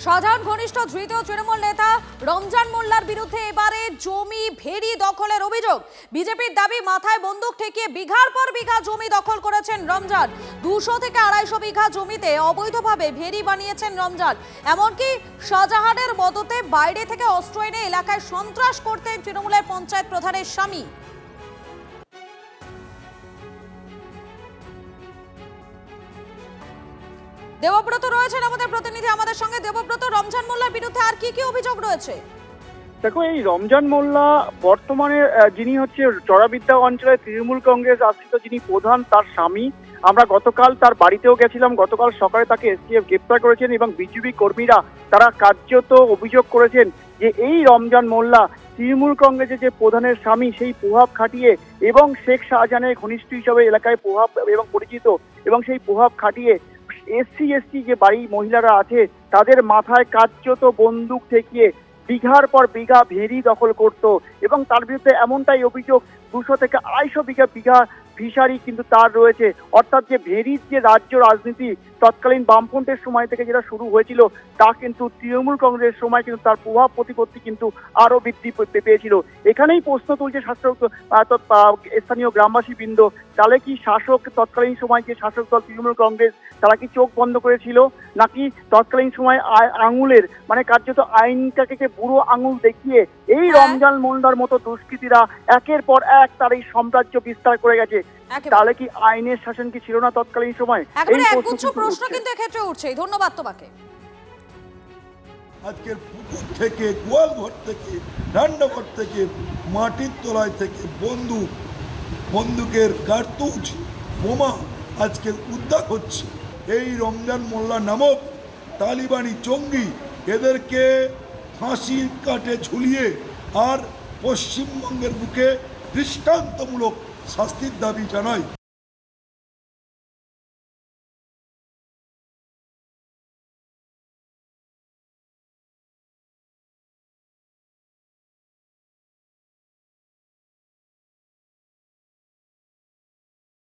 শাহজাহান ঘনিষ্ঠ ধৃত তৃণমূল নেতা রমজান মোল্লার বিরুদ্ধে এবারে জমি ভেড়ি দখলের অভিযোগ। বিজেপির দাবি মাথায় বন্দুক ঠেকিয়ে বিঘার পর বিঘা জমি দখল করেছেন রমজান। 200 থেকে 250 বিঘা জমিতে অবৈধভাবে ভেড়ি বানিয়েছেন রমজান। এমনকি শাহজাহানের মদতে বাইরে থেকে অস্ত্র এনে এলাকায় সন্ত্রাস করতেন তৃণমূলের পঞ্চায়েত প্রধানের স্বামী। দেবব্রত রয়েছেন আমাদের প্রতিনিধি আমাদের সঙ্গে। দেবব্রত, রমজান মোল্লার বিরুদ্ধে আর কি কি অভিযোগ রয়েছে? দেখো, এই রমজান মোল্লা বর্তমানে যিনি হচ্ছে চড়াবিদ্যা অঞ্চলে তৃণমূল কংগ্রেস আশ্রিত যিনি প্রধান, তার স্বামী। আমরা গতকাল তার বাড়িতেও গেছিলাম। গতকাল সকালে তাকে এসটিএফ গ্রেপ্তার করেছেন এবং বিজেপি কর্মীরা তারা কার্যত অভিযোগ করেছেন যে এই রমজান মোল্লা তৃণমূল কংগ্রেসের যে প্রধানের স্বামী, সেই প্রভাব খাটিয়ে এবং শেখ শাহজাহানের ঘনিষ্ঠ হিসাবে এলাকায় প্রভাব এবং পরিচিত, এবং সেই প্রভাব খাটিয়ে এসসি এসটি যে বাড়ি মহিলারা আছে তাদের মাথায় কার্যত বন্দুক ঠেকিয়ে বিঘার পর বিঘা ভেড়ি দখল করত। এবং তার বিরুদ্ধে এমনটাই অভিযোগ 200 থেকে 250 বিঘা ফিশারি কিন্তু তার রয়েছে। অর্থাৎ যে ভেড়ির যে রাজ্য রাজনীতি তৎকালীন বামফ্রন্টের সময় থেকে যেটা শুরু হয়েছিল, তা কিন্তু তৃণমূল কংগ্রেসের সময় কিন্তু তার প্রভাব প্রতিপত্তি কিন্তু আরো বৃদ্ধি পেয়েছিল। এখানেই প্রশ্ন তুলছে স্থানীয় গ্রামবাসী বৃন্দ, তাহলে কি শাসক তৎকালীন সময় যে শাসক দল তৃণমূল কংগ্রেস তারা কি চোখ বন্ধ করেছিল, নাকি তৎকালীন সময় আঙুলের মানে কার্যত আইনটাকে বুড়ো আঙুল দেখিয়ে এই রমজান মোল্লার মতো দুষ্কৃতীরা একের পর এক তার এই সাম্রাজ্য বিস্তার করে গেছে? তাহলে কি আইনের শাসন কি ছিল না তৎকালীন সময়? এই প্রশ্ন কিন্তু এক্ষেত্রে উঠছে। ধন্যবাদ তোমাকে। আজকের পুকুর থেকে, গোয়ালঘর থেকে, রান্নাঘর থেকে, মাটির তলায় থেকে বন্দুকের কার্তুজ, বোমা আজকে উদ্ধার হচ্ছে। এই রমজান মোল্লা নামক তালিবানি জঙ্গি এদেরকে ফাঁসির কাঠে ঝুলিয়ে আর পশ্চিমবঙ্গের বুকে দৃষ্টান্তমূলক শাস্তির দাবি জানাই।